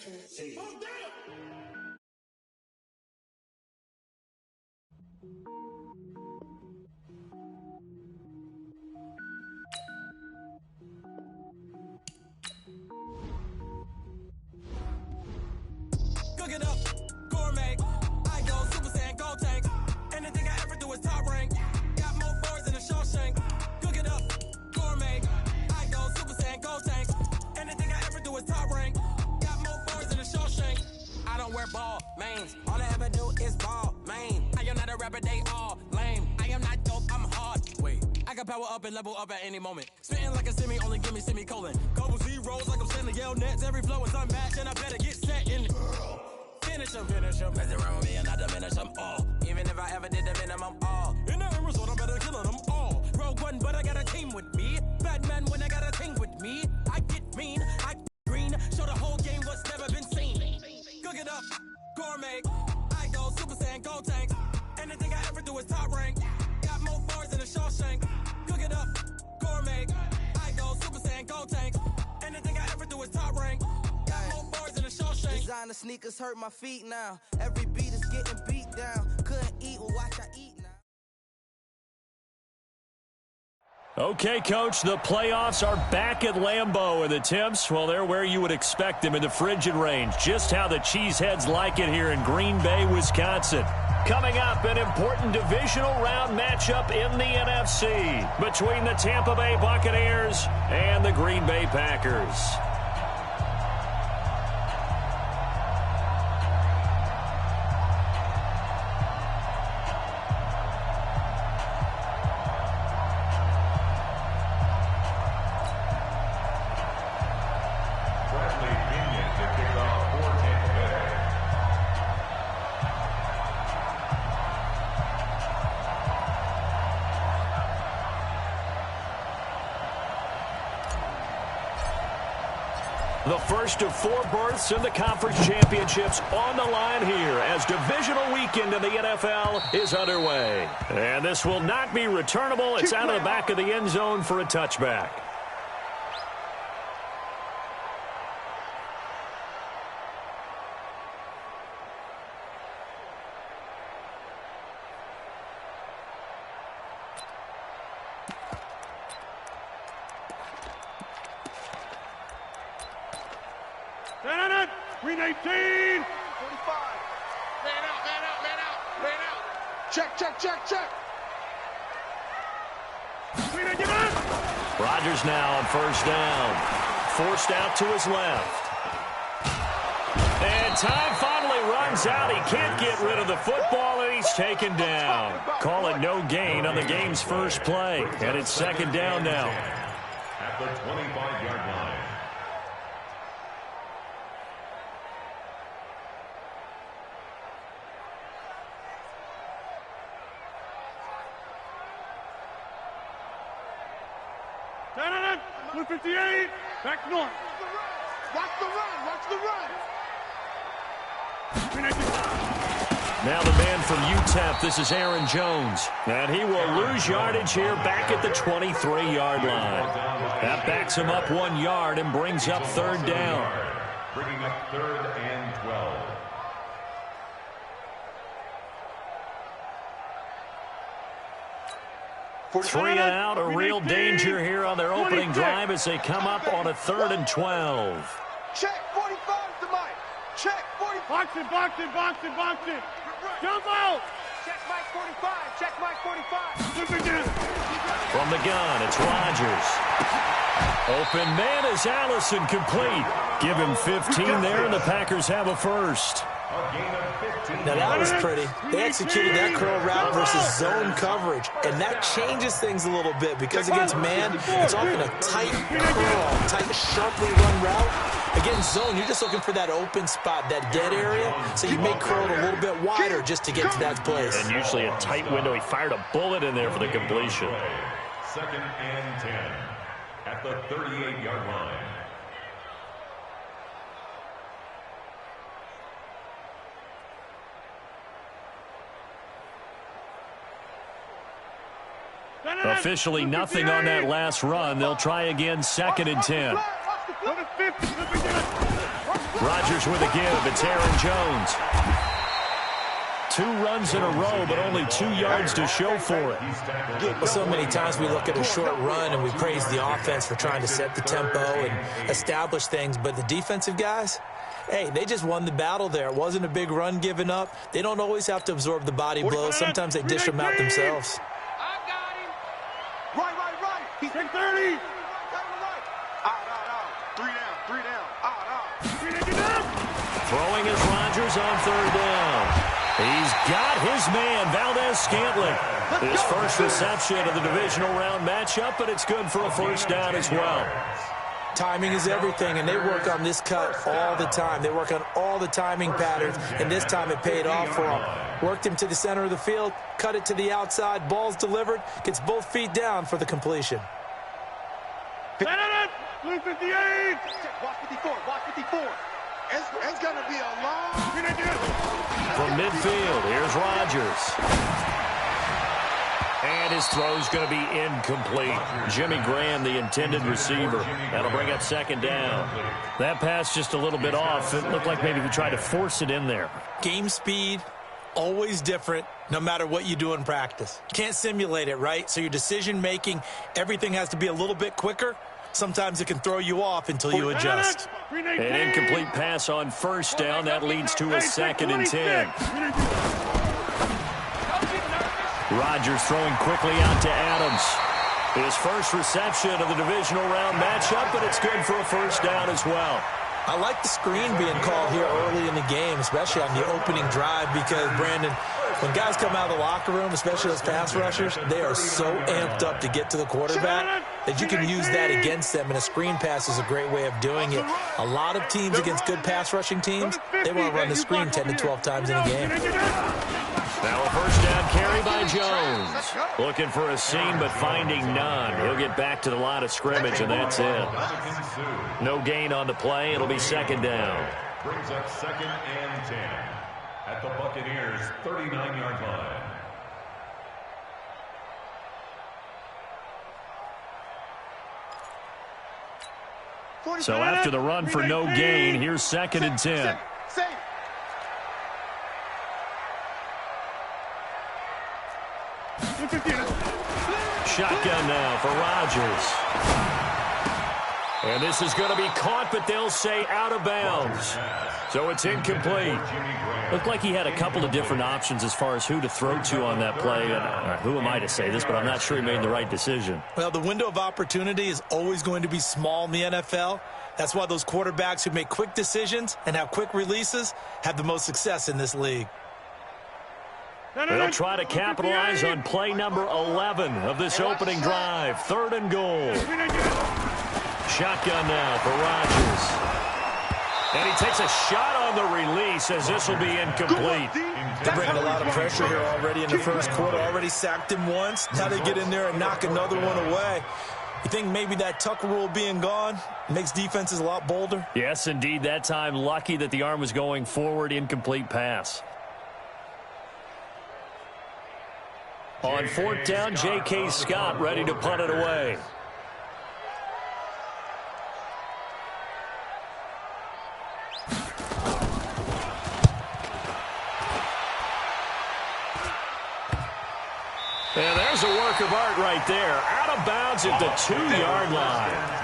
Cook it up, gourmet. I go Super Saiyan, gold tank. Anything I ever do is top rank. Got more boards than a Shawshank. Cook it up, gourmet. I go Super Saiyan, gold tank. Anything I ever do is top rank. Got more boards than a Shawshank. I don't wear ball mains. All I ever do is ball main. I am not a rapper, they all lame. I am not dope, I'm hard. Wait, I can power up and level up at any moment. Spitting like a semi, only give me semicolon. Couple zeros like I'm sending yell nets. Every flow is unmatched, and I better get set in. Finish them. Mess around with me and I diminish them all. Even if I ever did the minimum, all. In the end result, I'm better killing them all. Rogue One, but I got a team with me. Batman when I got a team with me. I get mean, I green. Show the whole game what's never been seen. Cook it up, gourmet. I go Super Saiyan, gold tank. Anything I ever do is top rank. Got more bars than a Shawshank. Cook it up, gourmet. I go Super Saiyan, gold tank. Anything I ever do is top rank. Designer sneakers hurt my feet now. Every beat is getting beat down. Couldn't eat, well, watch I eat now. Okay, Coach, the playoffs are back at Lambeau, and the temps, well, they're where you would expect them in the frigid range. Just how the Cheeseheads like it here in Green Bay, Wisconsin. Coming up, an important divisional round matchup in the NFC between the Tampa Bay Buccaneers and the Green Bay Packers. The first of 4 berths in the conference championships on the line here as divisional weekend in the NFL is underway. And this will not be returnable. It's out of the back of the end zone for a touchback. Green 18. 45. Man out. Check. Green 18. Rodgers now on first down. Forced out to his left. And time finally runs out. He can't get rid of the football, and he's taken down. Call it no gain on the game's first play. And it's second down now. At the 25-yard line. Blue 58, back north. Watch the run. Now the man from UTEP, this is Aaron Jones. And he will lose yardage here back at the 23-yard line. That backs him up 1 yard and brings up third down. Bringing up 3rd and 12. Three and out, a real danger here on their opening drive as they come up on a 3rd and 12. Check 45 to Mike. Check 45. Box it. Jump out. Check Mike 45. From the gun, it's Rodgers. Open man is Allison, complete. Give him 15 there, and the Packers have a first. Now that was pretty. They executed that curl route versus zone coverage, and that changes things a little bit because against man, it's often a tight curl, tight, sharply run route. Against zone, you're just looking for that open spot, that dead area, so you make curl a little bit wider just to get to that place. And usually a tight window. He fired a bullet in there for the completion. 2nd and 10 at the 38-yard line. Officially nothing on that last run. They'll try again 2nd and 10. Rodgers with a give. It's Aaron Jones. 2 runs in a row, but only 2 yards to show for it. Well, so many times we look at a short run and we praise the offense for trying to set the tempo and establish things, but the defensive guys, hey, they just won the battle there. It wasn't a big run given up. They don't always have to absorb the body blows. Sometimes they dish them out themselves. I got him. Right. He's 30. Out. 3 down. Out. Throwing is Rodgers on 3rd down. He's got his man, Valdez-Scantling. His first reception of the divisional round matchup, but it's good for a 1st down as well. Timing is everything, and they work on this cut all the time. They work on all the timing patterns, and this time it paid off for them. Worked him to the center of the field, cut it to the outside, ball's delivered, gets both feet down for the completion. Blue 58. Watch 54. It's going to be a long... From midfield, here's Rodgers. And his throw's going to be incomplete. Jimmy Graham, the intended receiver. That'll bring up 2nd down. That pass just a little bit off. It looked like maybe he tried to force it in there. Game speed, always different, no matter what you do in practice. You can't simulate it, right? So your decision-making, everything has to be a little bit quicker. Sometimes it can throw you off until you adjust. An incomplete pass on 1st down. That leads to a 2nd and 10. Rodgers throwing quickly out to Adams. His first reception of the divisional round matchup, but it's good for a 1st down as well. I like the screen being called here early in the game, especially on the opening drive, because, Brandon, when guys come out of the locker room, especially those pass rushers, they are so amped up to get to the quarterback that you can use that against them, and a screen pass is a great way of doing it. A lot of teams against good pass rushing teams, they want to run the screen 10 to 12 times in a game. Now a 1st down carry by Jones. Looking for a seam, but finding none. He'll get back to the line of scrimmage, and that's it. No gain on the play. It'll be 2nd down. Brings up 2nd and 10 at the Buccaneers' 39-yard line. So after the run for no gain, here's 2nd and 10. Shotgun now for Rodgers. And this is going to be caught, but they'll say out of bounds. So it's incomplete. Looked like he had a couple of different options as far as who to throw to on that play. Who am I to say this, but I'm not sure he made the right decision. Well, the window of opportunity is always going to be small in the NFL. That's why those quarterbacks who make quick decisions and have quick releases have the most success in this league. They'll try to capitalize on play number 11 of this opening drive. 3rd and goal. Shotgun now for Rodgers. And he takes a shot on the release as this will be incomplete. They're bringing a lot of pressure here already in the first quarter. Already sacked him once. Now they get in there and knock another one away. You think maybe that Tucker rule being gone makes defenses a lot bolder? Yes, indeed. That time, lucky that the arm was going forward. Incomplete pass. On 4th down, J.K. Scott ready to punt it away. And there's a work of art right there. Out of bounds at the 2-yard line.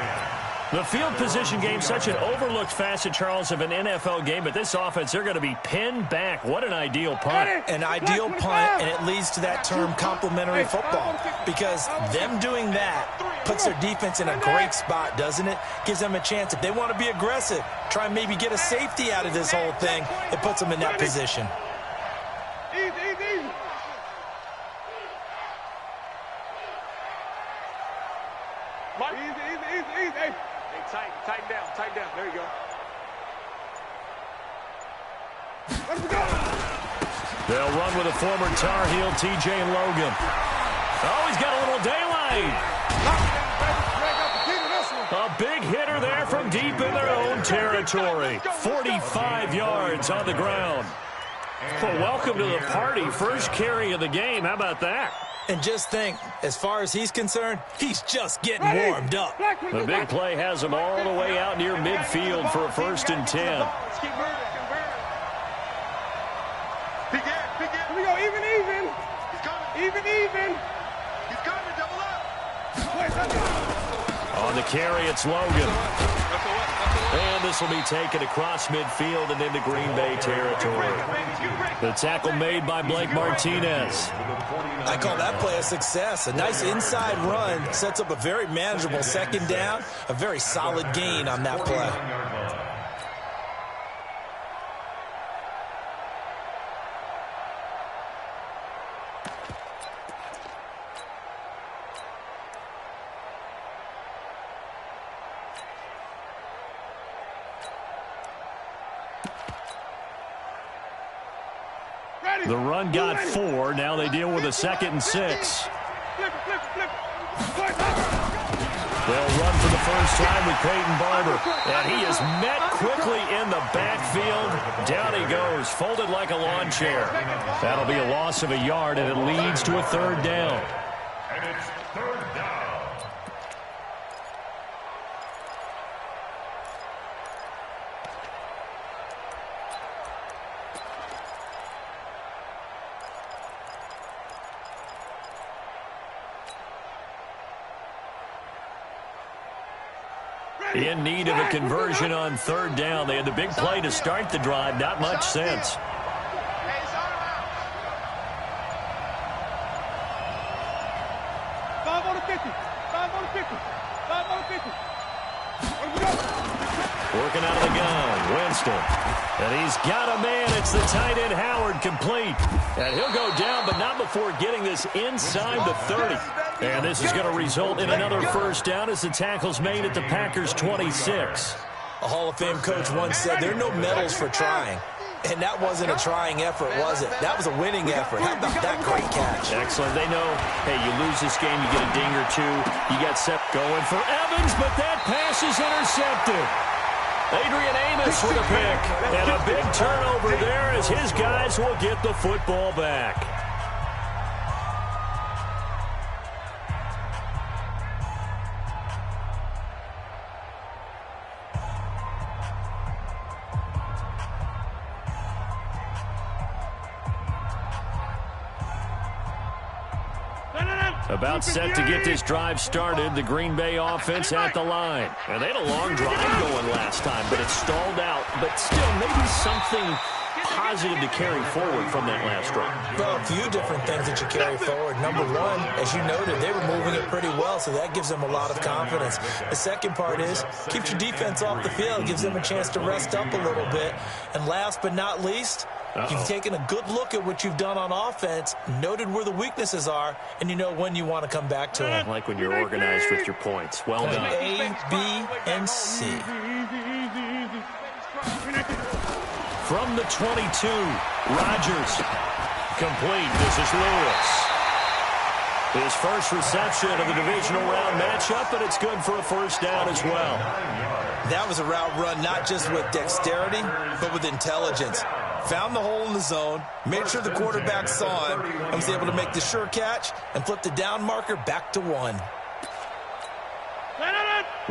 The field position game, such an overlooked facet, Charles, of an NFL game, but this offense, they're going to be pinned back. What an ideal punt. An ideal punt, and it leads to that term complementary football, because them doing that puts their defense in a great spot, doesn't it? Gives them a chance. If they want to be aggressive, try and maybe get a safety out of this whole thing, it puts them in that position. Easy. Easy. Tighten down. There you go. Let's go. They'll run with a former Tar Heel, T.J. Logan. Oh, he's got a little daylight. A big hitter there from deep in their own territory. 45 yards on the ground. Well, welcome to the party. First carry of the game. How about that? And just think, as far as he's concerned, he's just getting warmed up. The big play has him all the way out near midfield for a 1st and 10. Here we go, even. Even. He's coming, double up. On the carry, it's Logan. And this will be taken across midfield and into Green Bay territory. The tackle made by Blake Martinez. I call that play a success. A nice inside run sets up a very manageable 2nd down, a very solid gain on that play. The run got 4. Now they deal with a 2nd and 6. Flip. They'll run for the first time with Peyton Barber. And he is met quickly in the backfield. Down he goes, folded like a lawn chair. That'll be a loss of a yard, and it leads to a 3rd down. And it's 3rd down. In need of a conversion on 3rd down. They had the big play to start the drive. Not much sense. 5 on the 50. Working out of the gun, Winston. And he's got a man. It's the tight end, Howard, complete. And he'll go down, but not before getting this inside the 30. And this is going to result in another 1st down as the tackle's made at the Packers' 26. A Hall of Fame coach once said there are no medals for trying. And that wasn't a trying effort, was it? That was a winning effort. How about that great catch? Excellent. They know, hey, you lose this game, you get a ding or 2. You got set going for Evans, but that pass is intercepted. Adrian Amos with a pick. And a big turnover there as his guys will get the football back. About set to get this drive started, the Green Bay offense at the line. And they had a long drive going last time, but it stalled out. But still, maybe something positive to carry forward from that last drive. Well, a few different things that you carry forward. Number one, as you noted, they were moving it pretty well, so that gives them a lot of confidence. The second part is, keeps your defense off the field, gives them a chance to rest up a little bit. And last but not least, you've taken a good look at what you've done on offense, noted where the weaknesses are, and you know when you want to come back to them. I like when you're organized with your points. Well done. A, B, and C. From the 22, Rodgers. Complete. This is Lewis. His first reception of the divisional round matchup, but it's good for a 1st down as well. That was a route run not just with dexterity, but with intelligence. Found the hole in the zone, made sure the quarterback saw him, and was able to make the sure catch and flip the down marker back to 1.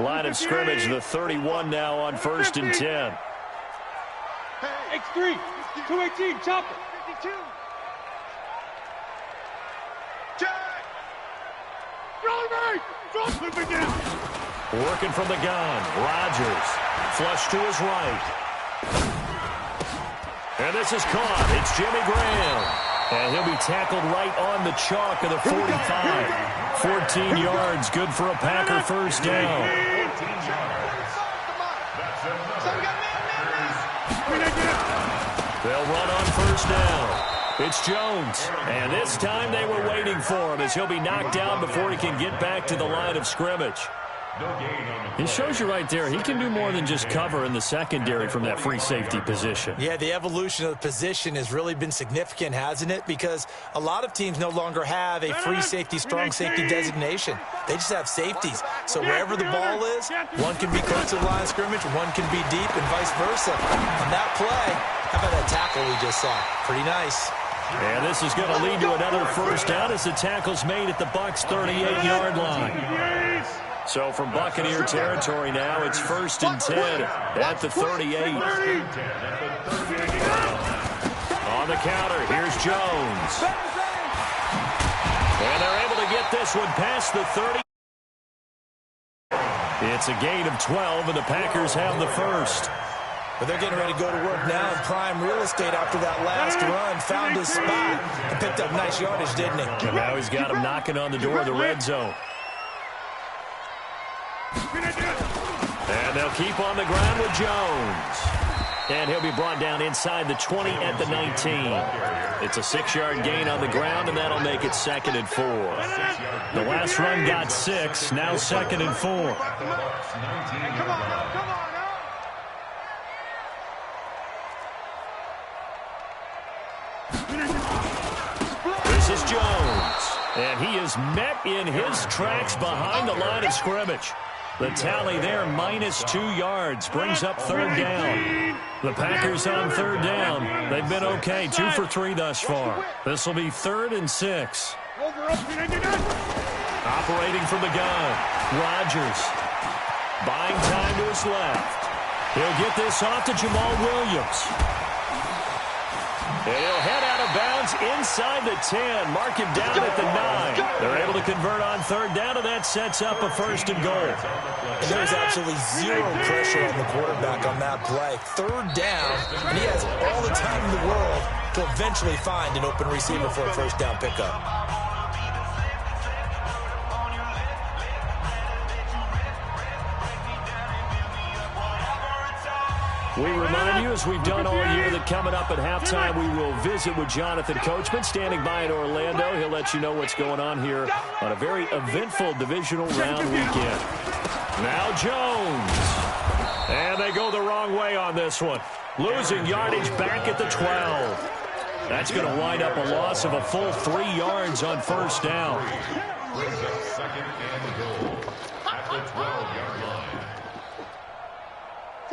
Line of scrimmage, the 31 now on 1st and 10. X3, 218, chopper. 52. Check. Drop it again. Working from the gun, Rodgers. Flush to his right. And this is caught. It's Jimmy Graham. And he'll be tackled right on the chalk of the 45. 14 yards, good for a Packer 1st down. They'll run on 1st down. It's Jones. And this time they were waiting for him as he'll be knocked down before he can get back to the line of scrimmage. It shows you right there, he can do more than just cover in the secondary from that free safety position. Yeah, the evolution of the position has really been significant, hasn't it? Because a lot of teams no longer have a free safety, strong safety designation. They just have safeties. So wherever the ball is, one can be close to the line of scrimmage, one can be deep, and vice versa. On that play, how about that tackle we just saw? Pretty nice. And this is going to lead to another first down as the tackle's made at the Bucs' 38-yard line. So from Buccaneer territory now, it's 1st and 10 at the 38. On the counter, here's Jones. And they're able to get this one past the 30. It's a gain of 12, and the Packers have the first. But they're getting ready to go to work now in prime real estate after that last run. Found his spot and picked up nice yardage, didn't he? And now he's got him knocking on the door of the red zone. And they'll keep on the ground with Jones. And he'll be brought down inside the 20 at the 19. It's a 6-yard gain on the ground, and that'll make it 2nd and 4. The last run got 6, now 2nd and 4. Come on. This is Jones, and he is met in his tracks behind the line of scrimmage. The tally there, -2 yards, brings up 3rd down. The Packers on 3rd down. They've been okay, 2 for 3 thus far. This will be 3rd and 6. Operating from the gun, Rodgers. Buying time to his left. He'll get this off to Jamal Williams. And he'll head out of bounds inside the 10. Mark him down at the 9. They're able to convert on 3rd down, and that sets up a 1st and goal. And there's absolutely zero pressure on the quarterback on that play. 3rd down, and he has all the time in the world to eventually find an open receiver for a 1st down pickup. We remind you, as we've done all year, that coming up at halftime, we will visit with Jonathan Coachman, standing by in Orlando. He'll let you know what's going on here on a very eventful divisional round weekend. Now Jones. And they go the wrong way on this one. Losing yardage back at the 12. That's going to wind up a loss of a full 3 yards on 1st down. Brings up 2nd and goal at the 12-yard line.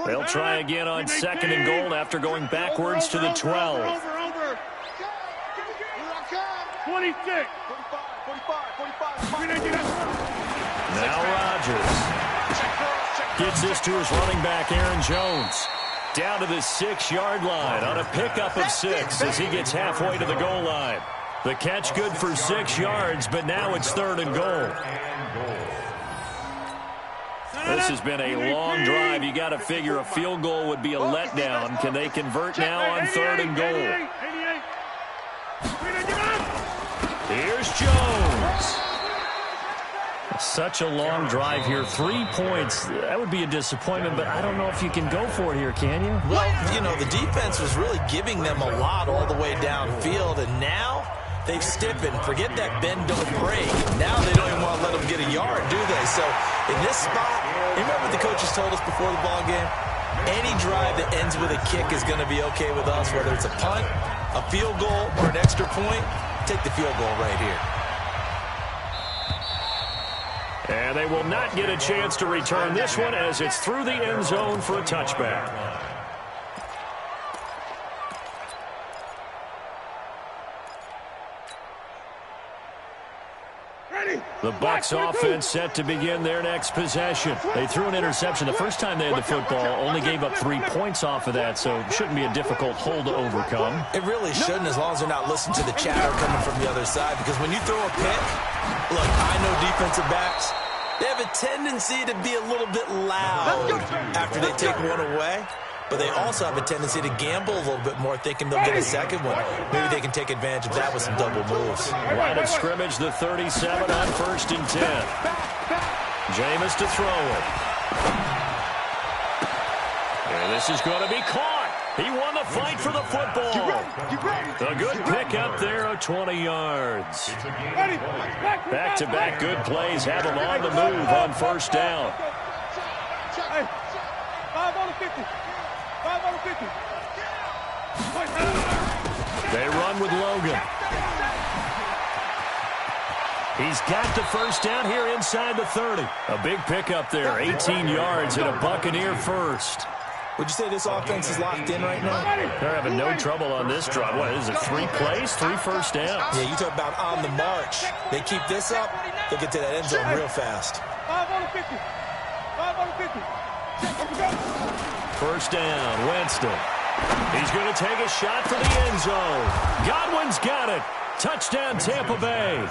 They'll try again on 2nd and goal after going backwards to the 12. Over. 26. 45. Now Rodgers gets this to his running back, Aaron Jones. Down to the 6-yard line on a pickup of 6 as he gets halfway to the goal line. The catch good for 6 yards, but now it's 3rd and goal. This has been a long drive. You got to figure a field goal would be a letdown. Can they convert now on 3rd and goal? Here's Jones. Such a long drive here. 3 points. That would be a disappointment, but I don't know if you can go for it here, can you? Well, you know, the defense was really giving them a lot all the way downfield, and now they've stiffened. Forget that bend, don't break. Now they don't even want to let them get a yard, do they? So in this spot, remember what the coaches told us before the ball game? Any drive that ends with a kick is going to be okay with us, whether it's a punt, a field goal, or an extra point. Take the field goal right here. And they will not get a chance to return this one as it's through the end zone for a touchback. The Bucs offense set to begin their next possession. They threw an interception the first time they had the football, only gave up 3 points off of that, so it shouldn't be a difficult hole to overcome. It really shouldn't, as long as they're not listening to the chatter coming from the other side, because when you throw a pick, look, I know defensive backs, they have a tendency to be a little bit loud after they take one away. But they also have a tendency to gamble a little bit more, thinking they'll get a second one. Maybe they can take advantage of that with some double moves. Line of scrimmage, the 37 on 1st and 10. Jameis to throw it. And this is going to be caught. He won the fight for the football. A good pickup there of 20 yards. Back-to-back good plays have him on the move on 1st down. 5 on the 50. 5 on the 50. They run with Logan. He's got the 1st down here inside the 30. A big pickup there, 18 yards and a Buccaneer first. Would you say this offense is locked in right now? They're having no trouble on this drive. What is it, 3 plays, 3 first downs? Yeah, you talk about on the march. They keep this up, they'll get to that end zone real fast. 5 on the 50. 5 on the 50. First down, Winston. He's going to take a shot for the end zone. Godwin's got it. Touchdown, Tampa Bay.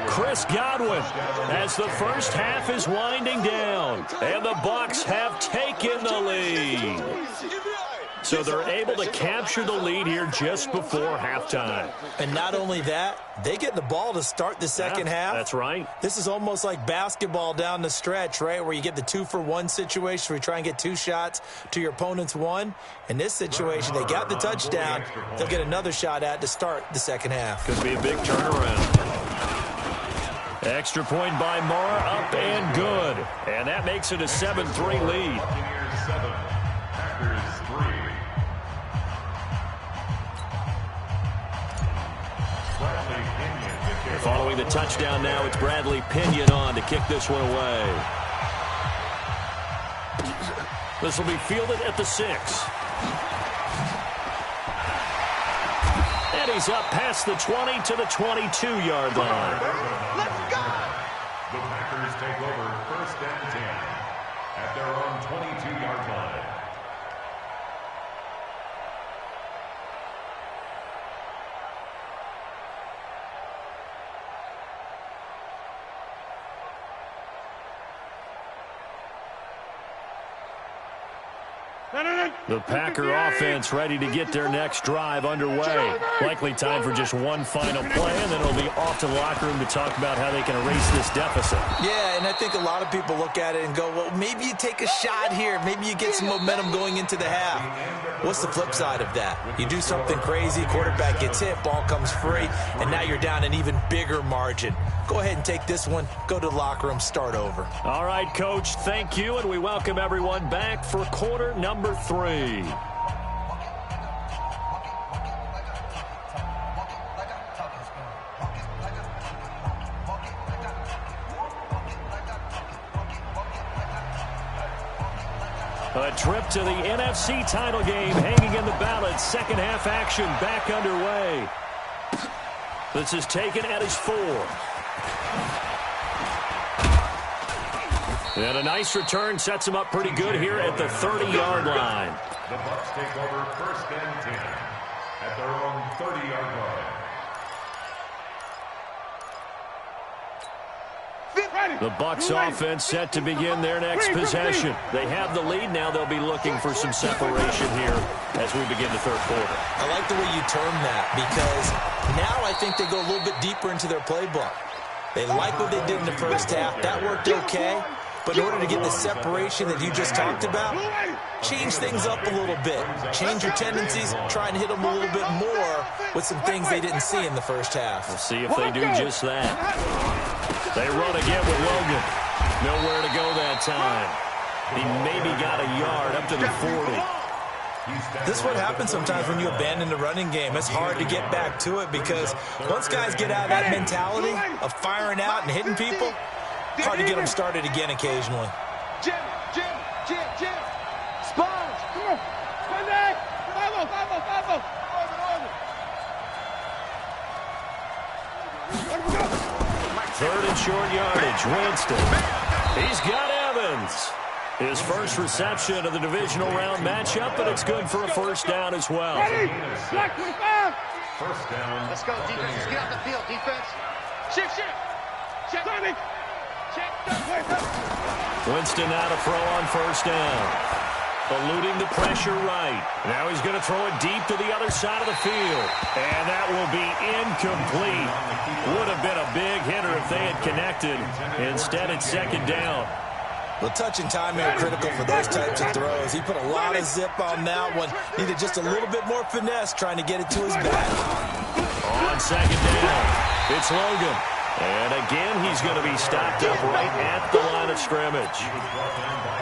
Chris Godwin as the first half is winding down. And the Bucs have taken the lead. So they're able to capture the lead here just before halftime. And not only that, they get the ball to start the second half. That's right. This is almost like basketball down the stretch, right, where you get the 2-for-1 situation where you try and get 2 shots to your opponent's 1. In this situation, they got the touchdown. They'll get another shot at to start the second half. Could be a big turnaround. Extra point by Moore, up and good. And that makes it a 7-3 lead. Following the touchdown now, it's Bradley Pinion on to kick this one away. This will be fielded at the 6. And he's up past the 20 to the 22-yard line. Let's go! The Packers take over 1st and 10 at their own 22-yard line. The Packer offense ready to get their next drive underway. Likely time for just one final play, and then it'll be off to the locker room to talk about how they can erase this deficit. Yeah, and I think a lot of people look at it and go, well, maybe you take a shot here. Maybe you get some momentum going into the half. What's the flip side of that? You do something crazy, quarterback gets hit, ball comes free, and now you're down an even bigger margin. Go ahead and take this one, go to the locker room, start over. All right, Coach, thank you, and we welcome everyone back for quarter number 3. A trip to the NFC title game hanging in the balance. Second half action back underway. This is taken at his 4. And a nice return sets him up pretty good here at the 30-yard line. The Bucs take over 1st and 10 at their own 30-yard line. The Bucs offense set to begin their next possession. They have the lead. Now they'll be looking for some separation here as we begin the third quarter. I like the way you term that because now I think they go a little bit deeper into their playbook. They like what they did in the first half. That worked okay. But in order to get the separation that you just talked about, change things up a little bit. Change your tendencies, try and hit them a little bit more with some things they didn't see in the first half. We'll see if they do just that. They run again with Logan. Nowhere to go that time. He maybe got a yard up to the 40. This is what happens sometimes when you abandon the running game. It's hard to get back to it because once guys get out of that mentality of firing out and hitting people, hard to get them started again occasionally. Jim. Sponge. Come on. Monday. 5-0. Third and short yardage. Winston. He's got Evans. His first reception of the divisional round matchup, but it's good for a first down as well. Ready. Black 25. First down. Let's go, defense. Let's get out the field, defense. Shift. Check. Winston now to throw on first down. Eluding the pressure right. Now he's going to throw it deep to the other side of the field. And that will be incomplete. Would have been a big hitter if they had connected. Instead, it's second down. Well, touch and timing are critical for those types of throws. He put a lot of zip on that one. Needed just a little bit more finesse trying to get it to his back. On second down, it's Logan. And again, he's going to be stopped up right at the line of scrimmage.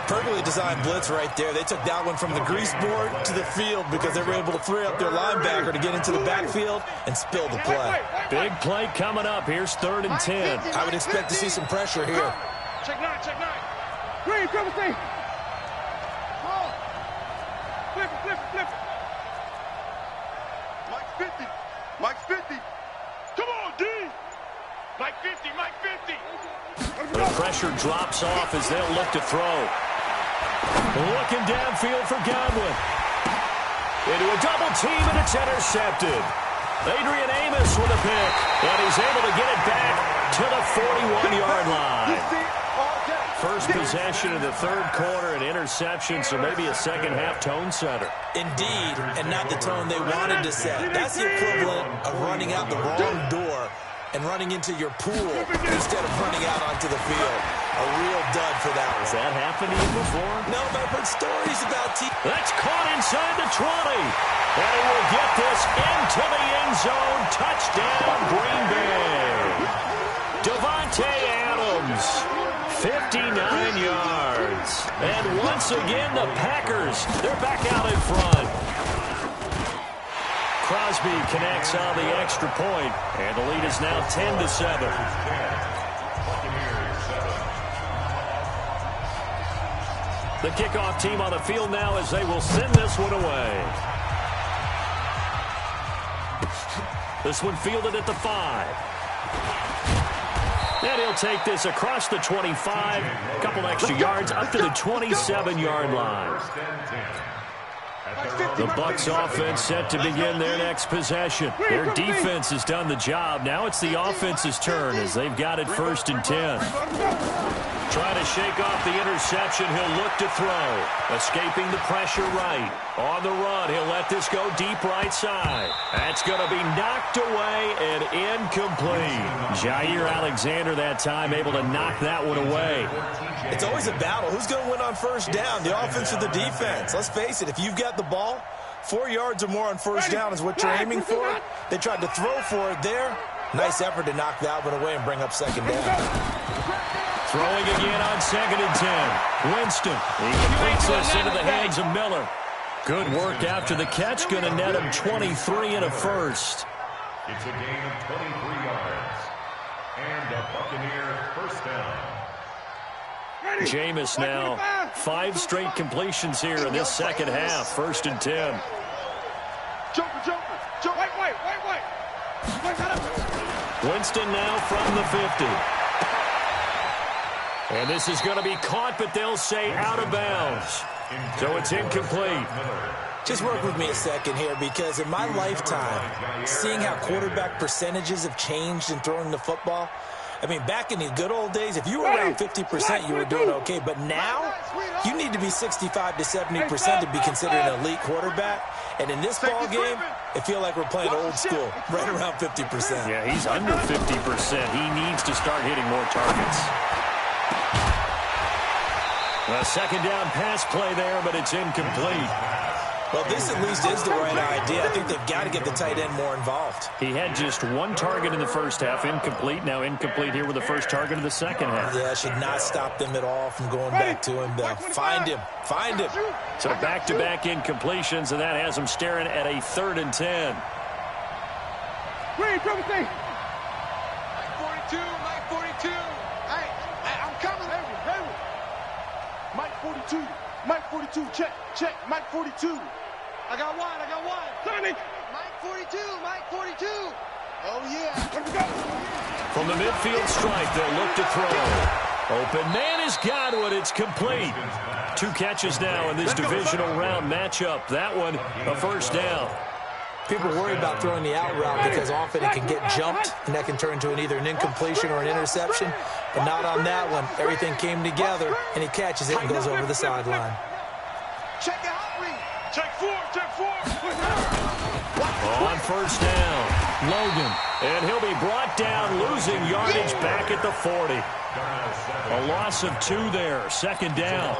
Perfectly designed blitz right there. They took that one from the grease board to the field because they were able to free up their linebacker to get into the backfield and spill the play. Big play coming up. Here's 3rd and 10. I would expect to see some pressure here. Check 9. Green, triple C. Flip it. Mike 50. Mike 50. Come on, D. Mike 50. Mike 50. The pressure drops off as they'll look to throw. Looking downfield for Godwin. Into a double team, and it's intercepted. Adrian Amos with a pick, and he's able to get it back to the 41-yard line. First possession of the third quarter, an interception, so maybe a second-half tone setter. Indeed, and not the tone they wanted to set. That's the equivalent of running out the wrong door and running into your pool instead of running out onto the field. A real dud for that one. Has that happened to you before? No, but I've heard stories about teams. That's caught inside the 20. And he will get this into the end zone. Touchdown, Green Bay. Devontae Adams, 59 yards. And once again, the Packers, they're back out in front. Crosby connects on the extra point, and the lead is now 10-7. The kickoff team on the field now as they will send this one away. This one fielded at the 5. And he'll take this across the 25, a couple extra yards up to the 27-yard line. The Bucs offense set to begin their next possession. Their defense has done the job. Now it's the offense's turn as they've got it 1st and 10. Trying to shake off the interception. He'll look to throw. Escaping the pressure right. On the run, he'll let this go deep right side. That's going to be knocked away and incomplete. Jair Alexander that time able to knock that one away. It's always a battle. Who's going to win on first down, the offense or the defense? Let's face it, if you've got the ball, 4 yards or more on first down is what you're aiming for. They tried to throw for it there. Nice effort to knock that one away and bring up second down. Throwing again on 2nd and 10. Winston. He completes this into the hands of Miller. Good work after the catch. Going to net him 23 and a first. It's a gain of 23 yards. And a Buccaneer first down. Jameis now 5 straight completions here in this second half. 1st and 10. Joker. Wait. Winston now from the 50. And this is going to be caught, but they'll say out of bounds. So it's incomplete. Just work with me a second here, because in my lifetime, seeing how quarterback percentages have changed in throwing the football, I mean, back in the good old days, if you were around 50%, you were doing okay. But now, you need to be 65 to 70% to be considered an elite quarterback. And in this ball game, it feels like we're playing old school, right around 50%. Yeah, he's under 50%. He needs to start hitting more targets. A second down pass play there, but it's incomplete. Well, this at least is the right idea. I think they've got to get the tight end more involved. He had just 1 target in the first half, incomplete. Now incomplete here with the first target of the second half. Yeah, should not stop them at all from going back to him. Find him. So back-to-back incompletions, and that has him staring at a 3rd and 10. Green, triple T. Mike 42. Hey, I'm coming. Mike 42, check. Mike 42. I got one. Sonic. Mike 42. Oh, yeah. Let's go. From the midfield stripe, they'll look to throw. Open man is Godwin. It's complete. 2 catches now in this divisional round matchup. That one, a first down. People worry about throwing the out route because often it can get jumped, and that can turn into either an incompletion or an interception. But not on that one. Everything came together, and he catches it and goes over the sideline. Check the hot read. Check 4. On first down, Logan. And he'll be brought down, losing yardage back at the 40. A loss of 2 there, 2nd down.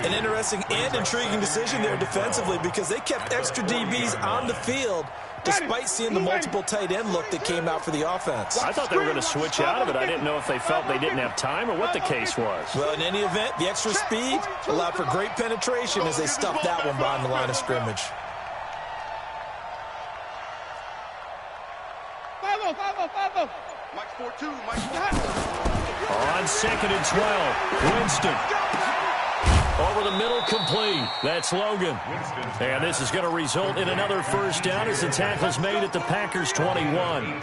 An interesting and intriguing decision there defensively, because they kept extra DBs on the field despite seeing the multiple tight end look that came out for the offense. I thought they were going to switch out of it. I didn't know if they felt they didn't have time or what the case was. Well, in any event, the extra speed allowed for great penetration as they stuffed that one behind the line of scrimmage. 5-0. Mike 42. On 2nd and 12, Winston. Over over the middle, complete. That's Logan. And this is going to result in another first down as the tackle's made at the Packers' 21.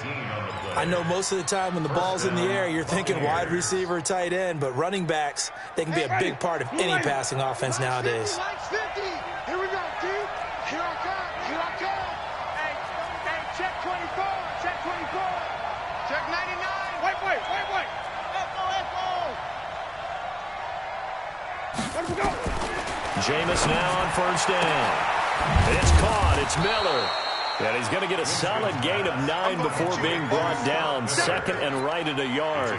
I know most of the time when the ball's in the air, you're thinking wide receiver, tight end, but running backs, they can be a big part of any passing offense nowadays. Here we go, dude. Here I come. Here I come. Hey, check 24. Check 24. Check 99. Wait. Let him go. Jameis now on first down. It's caught. It's Miller. And he's going to get a solid gain of 9 before being brought down. Second and right at a yard.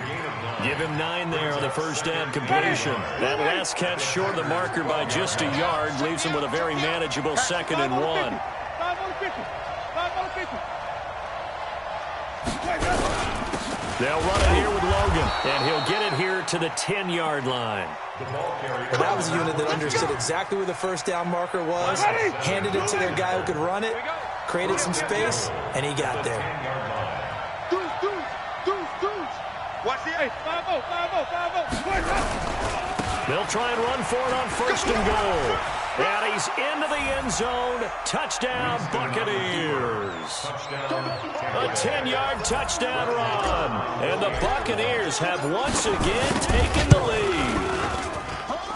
Give him 9 there on the first down completion. That last catch short of the marker by just a yard leaves him with a very manageable 2nd and 1. 5 on 50. 5 on 50. They'll run it here with Logan, and he'll get it here to the 10-yard line. Well, that was a unit that understood exactly where the first down marker was, handed it to their guy who could run it, created some space, and he got there. Deuce. Watch the 8. 5-0. They'll try and run for it on first and goal. And he's into the end zone. Touchdown, Buccaneers. A 10-yard touchdown run. And the Buccaneers have once again taken the lead.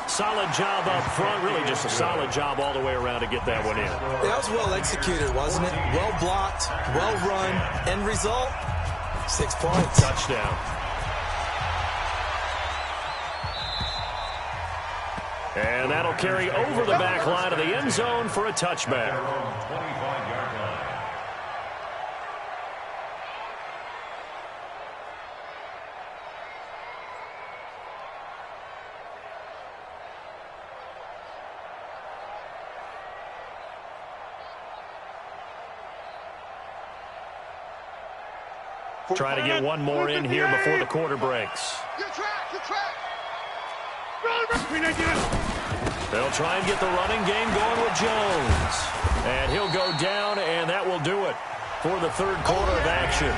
Solid job up front. Really just a solid job all the way around to get that one in. That was well executed, wasn't it? Well blocked, well run. End result, 6 points. Touchdown. And that'll carry over the back line of the end zone for a touchback. 25-yard line. Try to get one more in here before the quarter breaks. Good track. They'll try and get the running game going with Jones. And he'll go down, and that will do it for the third quarter of action.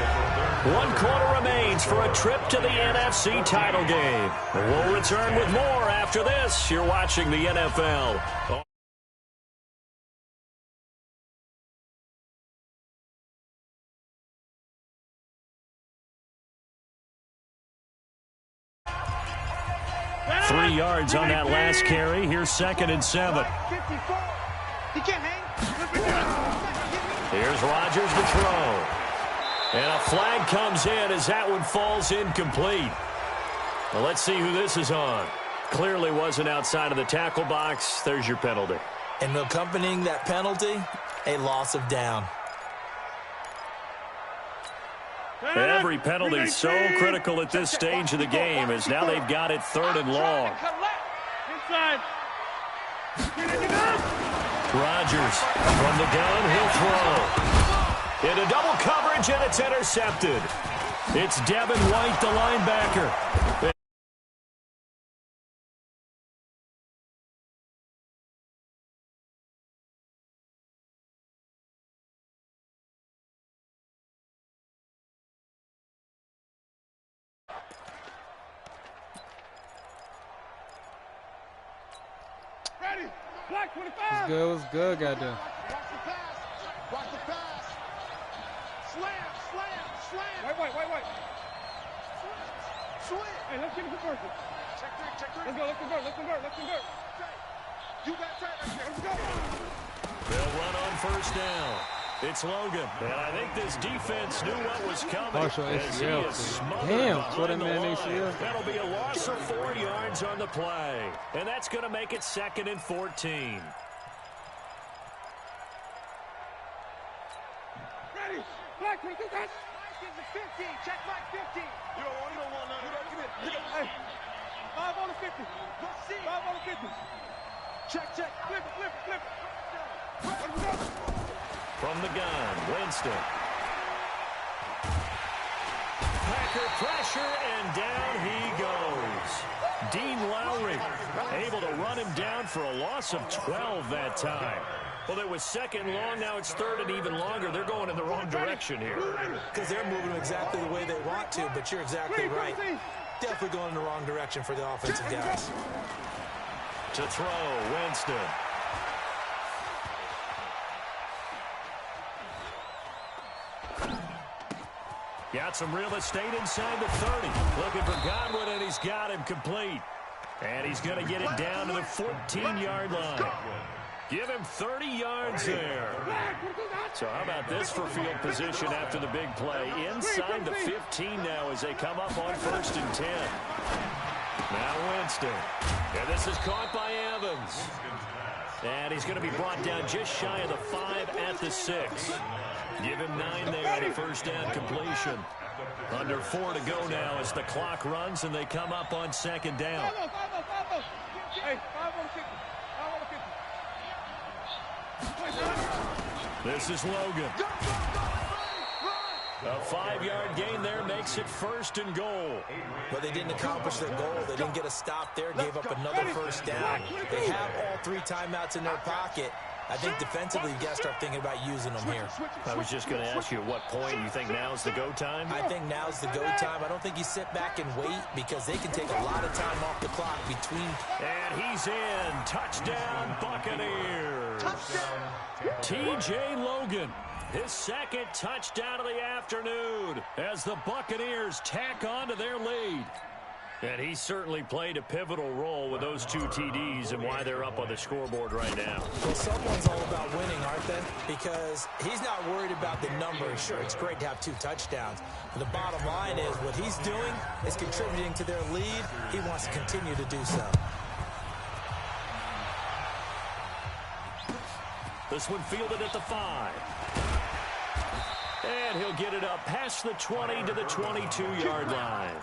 1 quarter remains for a trip to the NFC title game. We'll return with more after this. You're watching the NFL. Three yards on that last carry. Here's 2nd and 7. 54. He can't hang. Here's Rodgers to throw. And a flag comes in as that one falls incomplete. Well, let's see who this is on. Clearly wasn't outside of the tackle box. There's your penalty. And accompanying that penalty, a loss of down. Every penalty is so critical at this stage of the game as now they've got it 3rd and long. Inside. Rodgers from the gun, he'll throw. Into double coverage, and it's intercepted. It's Devin White, the linebacker. What's good, goddamn. Watch the pass. Slam. Wait. Swing. Hey, let's get it to person. Check 3. Let's convert. You got tight right there. Let's go. They'll run on first down. It's Logan. And I think this defense knew what was coming. Partial ACL. Damn, put him in ACL. That'll be a loss of 4 yards on the play. And that's going to make it 2nd and 14. Ready. Black, we do that. Mike is the 50. Check Mike 50. You don't want none. Hey, 5 on the 50. Let's see. 5 on the 50. Check. Flip it. Let's go. From the gun, Winston. Packer pressure, and down he goes. Dean Lowry able to run him down for a loss of 12 that time. Well, it was 2nd long, now it's 3rd and even longer. They're going in the wrong direction here. Because they're moving exactly the way they want to, but you're exactly right. Definitely going in the wrong direction for the offensive guys. To throw, Winston. Got some real estate inside the 30. Looking for Godwin, and he's got him complete. And he's going to get it down to the 14-yard line. Give him 30 yards there. So how about this for field position after the big play? Inside the 15 now as they come up on 1st and 10. Now Winston. And this is caught by Evans. And he's going to be brought down just shy of the 5 at the 6. Give him 9 there at a first down completion. Under 4 to go now as the clock runs and they come up on 2nd down. This is Logan. A 5-yard gain there makes it 1st and goal. But they didn't accomplish their goal. They didn't get a stop there, gave up another first down. They have all 3 timeouts in their pocket. I think defensively, you got to start thinking about using them here. I was just going to ask you at what point you think now's the go time? I think now's the go time. I don't think you sit back and wait because they can take a lot of time off the clock between. And he's in. Touchdown, Buccaneers. T.J. Logan. His 2nd touchdown of the afternoon as the Buccaneers tack on to their lead. And he certainly played a pivotal role with those 2 TDs and why they're up on the scoreboard right now. Well, someone's all about winning, aren't they? Because he's not worried about the number. Sure, it's great to have 2 touchdowns. But the bottom line is what he's doing is contributing to their lead. He wants to continue to do so. This one fielded at the 5. And he'll get it up past the 20 to the 22-yard line.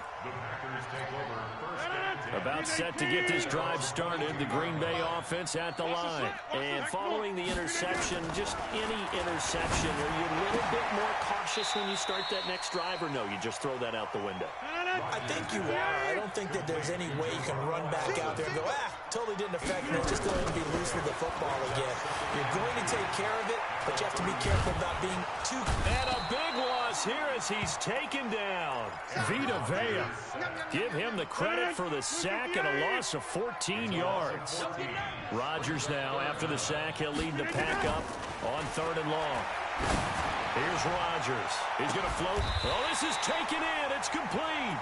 About set to get this drive started, the Green Bay offense at the line. And following the interception, just any interception, are you a little bit more cautious when you start that next drive, or no, you just throw that out the window? I think you are. I don't think that there's any way you can run back out there and go, totally didn't affect me. It's just going to be loose with the football again. You're going to take care of it, but you have to be careful about being too. And a big loss here as he's taken down. Vita Vea. Give him the credit for the sack and a loss of 14 yards. Rodgers now, after the sack, he'll lead the pack up on 3rd and long. Here's Rodgers. He's going to float. Oh, this is taken in. It's complete.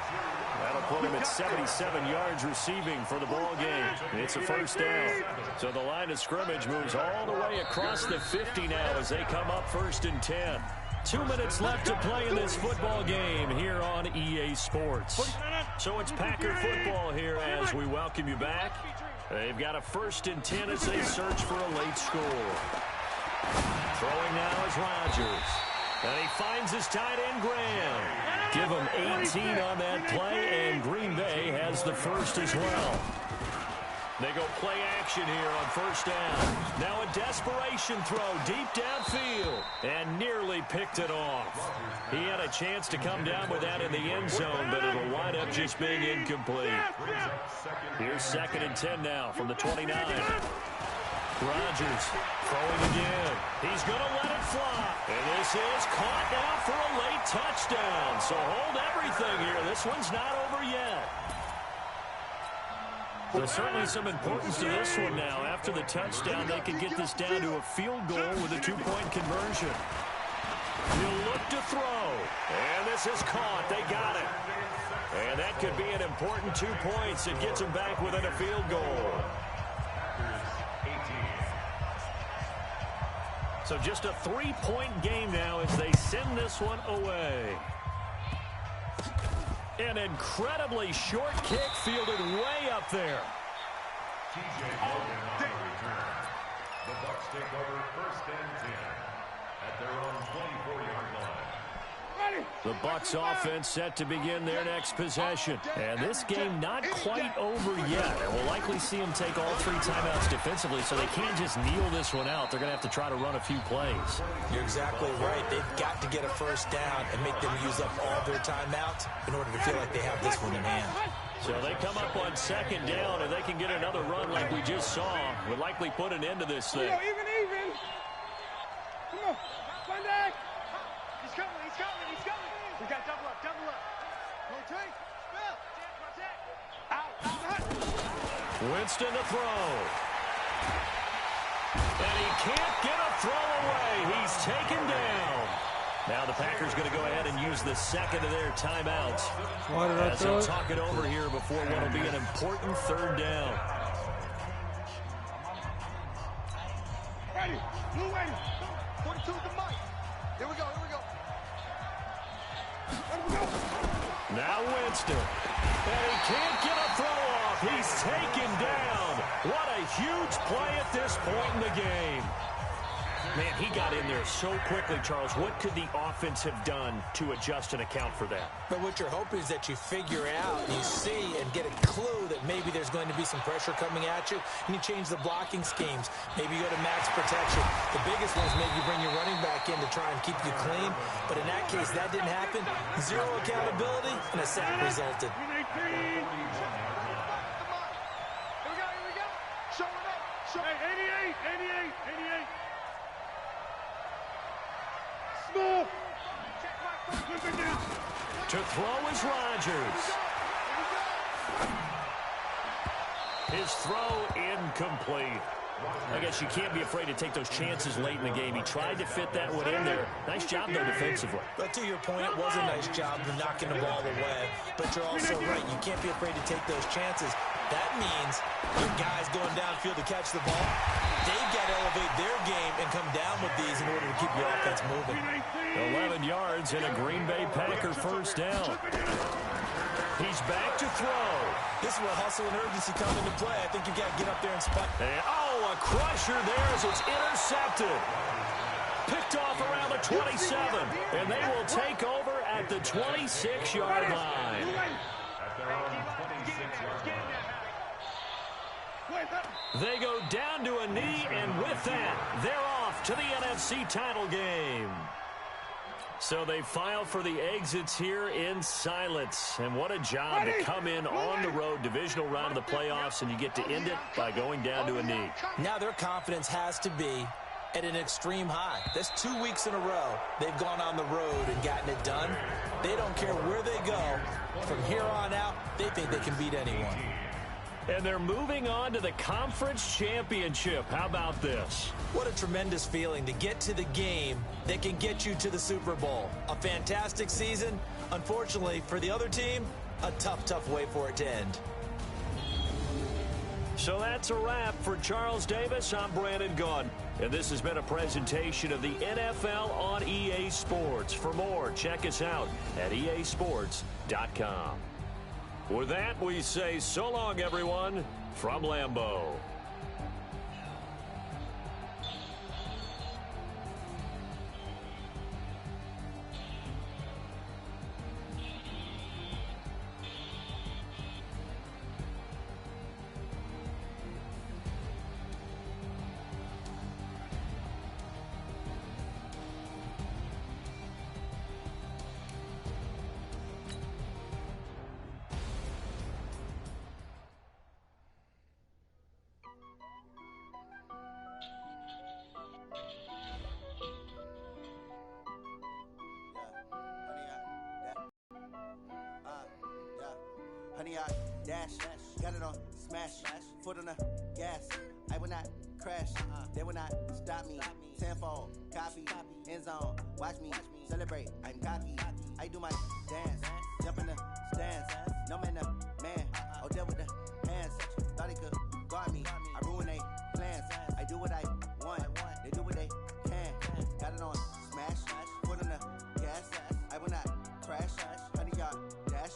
That'll put him at 77 yards receiving for the ball game. It's a first down. So the line of scrimmage moves all the way across the 50 now as they come up 1st and 10. 2 minutes left to play in this football game here on EA Sports. So it's Packer football here as we welcome you back. They've got a 1st and 10 as they search for a late score. Throwing now is Rodgers. And he finds his tight end, Graham. Give him 18 on that play, and Green Bay has the first as well. They go play action here on 1st down. Now a desperation throw deep downfield, and nearly picked it off. He had a chance to come down with that in the end zone, but it'll wind up just being incomplete. Here's 2nd and 10 now from the 29. Rodgers throwing again. He's going to let it fly. And this is caught now for a late touchdown. So hold everything here. This one's not over yet. There's certainly some importance to this one now. After the touchdown, they could get this down to a field goal with a 2-point conversion. He'll look to throw. And this is caught. They got it. And that could be an important 2 points. It gets them back within a field goal. So just a 3-point game now as they send this one away. An incredibly short kick fielded way up there. T.J. Logan on the return. The Bucs take over 1st and 10 at their own 24-yard line. The Bucs offense set to begin their next possession. And this game not quite over yet. And we'll likely see them take all 3 timeouts defensively, so they can't just kneel this one out. They're going to have to try to run a few plays. You're exactly right. They've got to get a first down and make them use up all their timeouts in order to feel like they have this one in hand. So they come up on 2nd down, and they can get another run like we just saw. Would likely put an end to this thing. Even. Come on. Sunday. He's coming. We got double up. Rotate. Out. Winston to throw. And he can't get a throw away. He's taken down. Now the Packers going to go ahead and use the second of their timeouts. As they'll talk it over here before what will be an important third down. Ready. Blue ready. 42 to Mike. Here we go. Here we go. Now Winston. And he can't get a throw off. He's taken down. What a huge play at this point in the game. Man, he got in there so quickly, Charles. What could the offense have done to adjust and account for that? But what you're hoping is that you figure out, you see, and get a clue that maybe there's going to be some pressure coming at you, and you change the blocking schemes. Maybe you go to max protection. The biggest one is maybe you bring your running back in to try and keep you clean. But in that case, that didn't happen. Zero accountability, and a sack resulted. Here we go. Showing up. Hey, 88. Small. To throw is Rodgers. His throw incomplete. I guess you can't be afraid to take those chances late in the game. He tried to fit that one in there. Nice job, though, defensively. But to your point, it was a nice job of knocking the ball away. But you're also right. You can't be afraid to take those chances. That means your guys going downfield to catch the ball, they've got to elevate their game and come down with these in order to keep your offense moving. 11 yards and a Green Bay Packer first down. He's back to throw. This is where hustle and urgency come into play. I think you've got to get up there and spike. And, a crusher there as it's intercepted. Picked off around the 27, and they will take over at the 26-yard line. At their own 26-yard line. They go down to a knee, and with that, they're off to the NFC title game. So they file for the exits here in silence. And what a job to come in on the road, divisional round of the playoffs, and you get to end it by going down to a knee. Now their confidence has to be at an extreme high. That's 2 weeks in a row they've gone on the road and gotten it done. They don't care where they go. From here on out, they think they can beat anyone. And they're moving on to the conference championship. How about this? What a tremendous feeling to get to the game that can get you to the Super Bowl. A fantastic season. Unfortunately, for the other team, a tough way for it to end. So that's a wrap for Charles Davis. I'm Brandon Gaudin. And this has been a presentation of the NFL on EA Sports. For more, check us out at easports.com. With that, we say so long, everyone, from Lambeau. Honey, I dash, got it on smash, foot on the gas. I will not crash, they will not stop me. Tenfold, copy, end zone, watch me celebrate. I'm cocky, I do my dance, jump in the stands. No man, man, oh, there with the hands. Thought he could guard me, I ruin they plans. I do what I want, they do what they can. Got it on smash, foot on the gas. I will not crash, honey, y'all dash,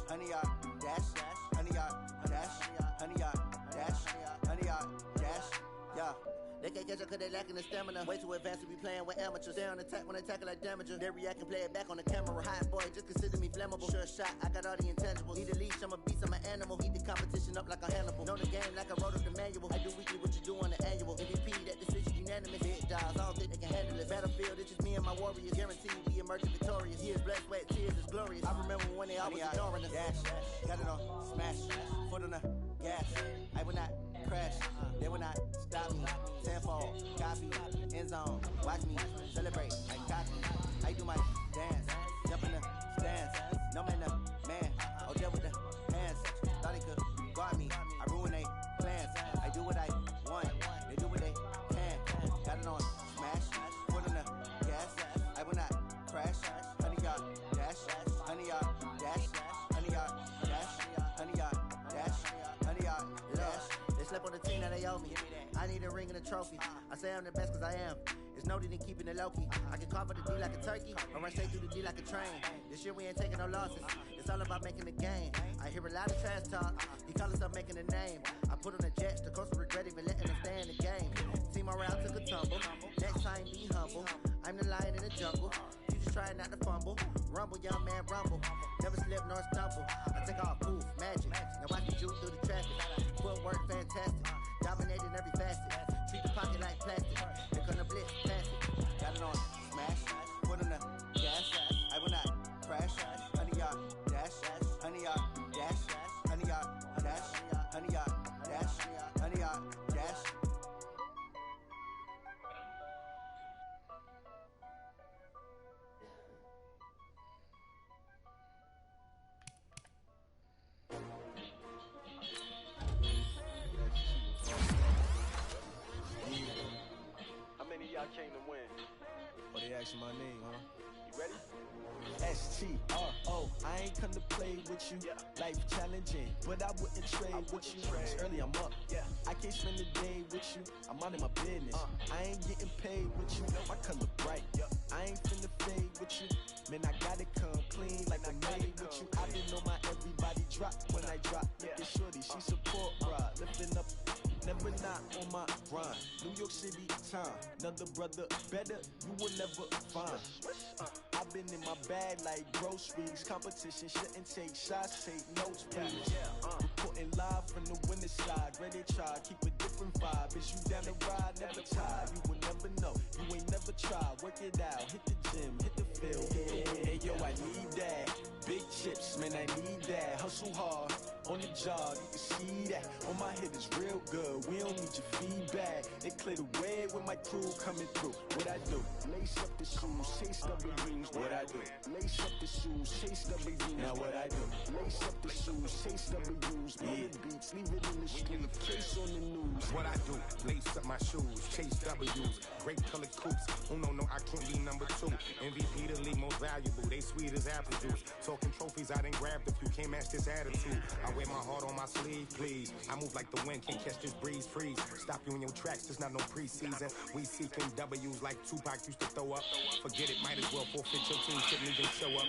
honey, y'all dash, honey, y'all dash, honey, y'all dash, honey, y'all dash, yeah. They can't catch up cause they lacking the stamina. Way too advanced to be playing with amateurs. Stay on attack when they tackle like damager. They react and play it back on the camera. Hot boy, just consider me flammable. Sure shot, I got all the intangibles. Need a leash, I'm a beast, I'm an animal. Heat the competition up like a Hannibal. Know the game like I wrote up the manual. I do weekly what you do on the annual. MVP, that decision unanimous. Big dogs, I don't think they can handle it. Battlefield, it's just me and my warriors. Guaranteed we emerging victorious. Years, blood, sweat, tears, is glorious. I remember when they always ignoring us. Dash, got it on smash, foot on the gas. I will not crash, they will not stop me. Tenfold, copy, end zone, watch me celebrate. I cocky, I do my dance, jump in the stands. No man, man, oh, there with the hands. Thought he could guard me, I ruin they slept on the team that they owe me. I need a ring and a trophy. I say I'm the best cause I am. It's no need in keeping it low-key. I can carve up the D like a turkey, or run straight through the D like a train. This year we ain't taking no losses. It's all about making the game. I hear a lot of trash talk. He call himself making a name. I put on the Jets, the coast will regret even letting them stay in the game. Team morale took a tumble. Next time be humble. I'm the lion in the jungle. You just trying not to fumble. Rumble, young man, rumble. Never slip nor stumble. I take off, poof, magic. Now watch me juke through the traffic. Footwork fantastic. Dominating every facet. Treat the pocket like plastic. Here come the blitz, pass it. Got it on, smash. Put on the gas. I will not crash. 100-yard dash. 100-yard dash. 100-yard dash. 100-yard dash. 100-yard dash. How many of y'all came to win? Oh, they asking my name, huh? You ready? S-T-R-O, I ain't come to play with you. Life challenging, but I wouldn't trade with you. It's early, I'm up. I can't spend the day with you. I'm out of my business. I ain't getting paid with you. My color bright. I ain't finna fade with you. Man, I gotta come clean like I made with you. I didn't know my everybody drop when I drop. Look at shorty, she support ride. Lifting up, never not on my grind. New York City time, another brother better, you will never find. I've been in my bag like groceries. Competition shouldn't take shots, take notes, please. Reporting live from the winning side. Ready to try, keep a different vibe. Is you down the ride, never tired. You will never know, you ain't never tried. Work it out, hit the gym, hit the field. Hey yo, I need that. Big chips, man, I need that. Hustle hard, on the job, you can see that. On my head is real good, we don't need your feedback. They clear the way with my crew coming through. What I do? Lace up the shoes, chase W's. What I do? Lace up the shoes, chase W's. Now what I do? Lace up the shoes, chase W's. Blow the beats, leave it in the street, case on the news. What I do? Lace up my shoes, chase W's. Great colored coops. Oh no, I can't be number 2. MVP the league most valuable. They sweet as apple juice. Talking trophies, I didn't grab the few. Can't match this attitude. I wear my heart on my sleeve, please. I move like the wind, can't catch this breeze, freeze. Stop you in your tracks, there's not no preseason. We seeking W's like Tupac used to throw up. Forget it, might as well forfeit your team, couldn't even show up.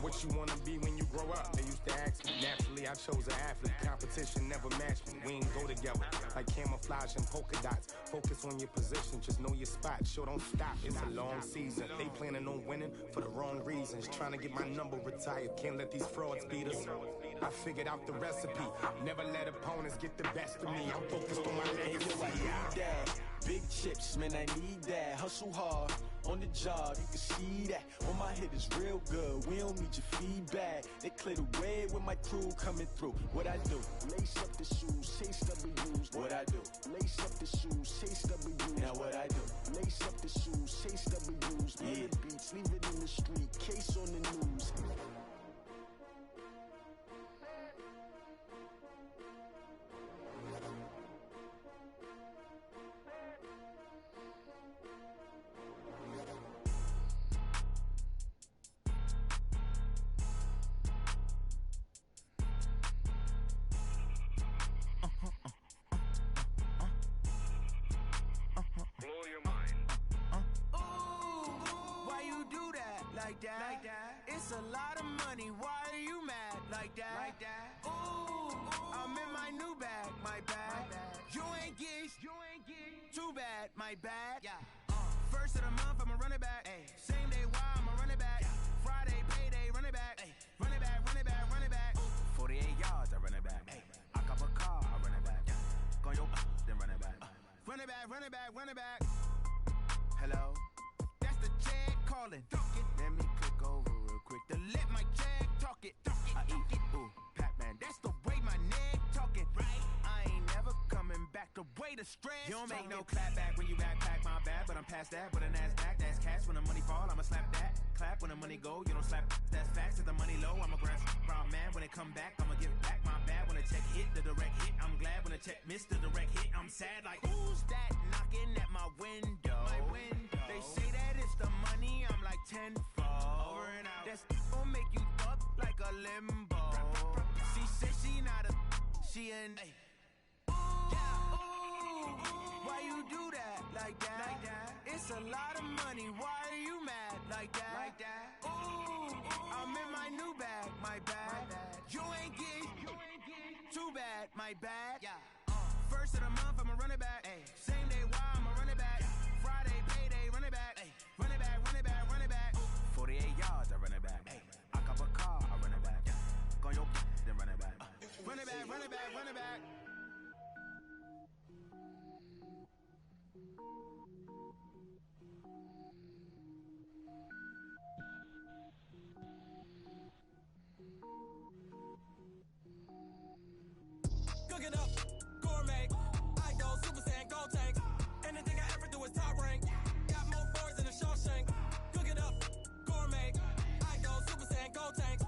What you wanna be when you grow up? They used to ask me. Naturally, I chose an athlete. Competition never matched me. We ain't go together like camouflage and polka dots. Focus on your position, just know your spot. Sure, don't stop, it's a long season. They planning on winning for the wrong reasons. Trying to get my number retired, can't let these frauds beat us. I figured out the recipe. Never let opponents get the best of me. I'm focused on my legacy. I need that. Big chips, man, I need that. Hustle hard, on the job, you can see that. On my head is real good, we don't need your feedback. They clear the way with my crew coming through. What I do? Lace up the shoes, chase W's. What I do? Lace up the shoes, chase W's. Now what I do? Lace up the shoes, chase W's. Blow the beats, leave it in the street, case on the news. Like that. It's a lot of money. Why are you mad like that? Ooh, I'm in my new bag, my bad. You ain't geeks. Too bad, my bad. First of the month, I'ma run it back. Same day, why I'ma run it back. Friday, payday, run it back. Run it back, run it back, run it back. 48 yards, I run it back. I cop a car, I run it back. Go yo, then run it back. Run it back, run it back, run it back. Hello? That's the check calling. Let me click over real quick to let my check talk it. I eat it, ooh, Pac-Man. That's the way my neck talking, right? I ain't never coming back. The way the stress. You don't make no clap back when you backpack, my bad. But I'm past that. With a NASDAQ, that's cash. When the money fall, I'ma slap that. Clap when the money go, you don't slap. That's facts. If the money low, I'ma grab brown man. When it come back, I'ma give back my bad. When the check hit, the direct hit. I'm glad when the check missed the direct hit. I'm sad like, who's that knocking at my window? They say that it's the money, I'm like tenfold. Over and out. That's gon' make you up like a limbo. She said she not a, she an, ooh, yeah, It's a lot of money, why are you mad like that? Ooh, I'm in my new bag, my bad. You ain't get too bad, my bad. First of the month, I'ma run it back. Same day, why I'ma run it back. Friday, payday, run it back. Run it back, run it back, run it back. 48 yards, I run it back. I cop a car, I run it back. Go on your then run it back. Run it back, run it back, run it back. Cook it up, gourmet. I go Super Saiyan, gold tank. Anything I ever do is top rank. Got more boards than a Shawshank. Cook it up, gourmet. I go Super Saiyan, gold tank.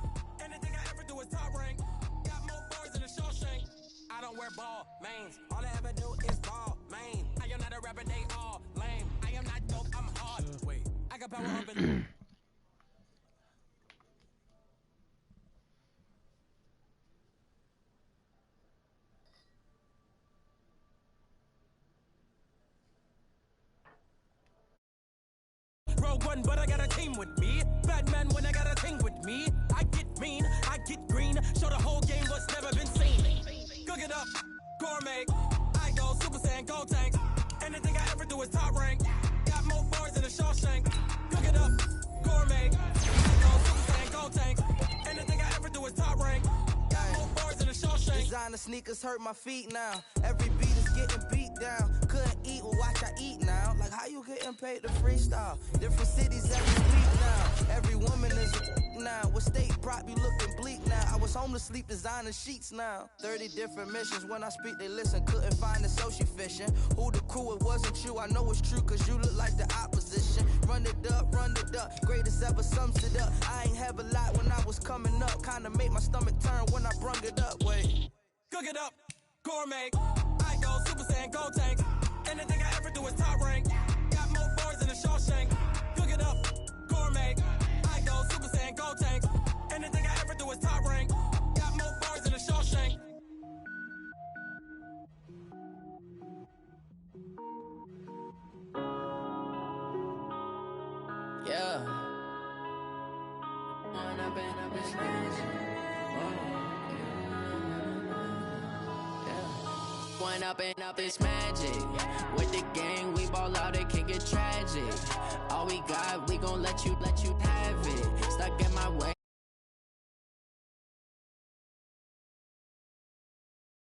Anything I ever do is top rank. Got more boards than a Shawshank. I don't wear ball mains. All I ever do is ball main. I am not a rapper, they all lame. I am not dope, I'm hard. Wait, I got power up and Rogue One, but I got a team with me. Batman when I got a thing with me. I get mean, I get green. Show the whole game what's never been seen. Cook it up, gourmet. I go Super Saiyan, gold tank. Anything I ever do is top rank. Got more bars than a Shawshank. Cook it up, gourmet. I go Super Saiyan, gold tank. Anything I ever do is top rank. Got more bars than a Shawshank. Designer sneakers hurt my feet now. Every beat is getting beat down. Couldn't eat, well watch I eat now. Like how you getting paid to freestyle? Different cities every week now. Every woman is a now. What state prop you looking bleak now? I was home to sleep designer sheets now. 30 different missions. When I speak they listen. Couldn't find it so she fishing. Who the crew? It wasn't you. I know it's true cause you look like the opposition. Run it up, run it up. Greatest ever sums it up. I ain't have a lot when I was coming up. Kinda made my stomach turn when I brung it up. Wait. Cook it up, gourmet. I go Super Saiyan, gold tank. Anything I ever do is top rank. Got more bars than a Shawshank. Cook it up, gourmet. I go Super Saiyan, gold tank. Anything I ever do is top rank. Got more bars than a Shawshank. Yeah. When I've been strange. One up and up is magic. With the gang, we ball out, it can get tragic. All we got, we gon' let you have it. Stuck in my way.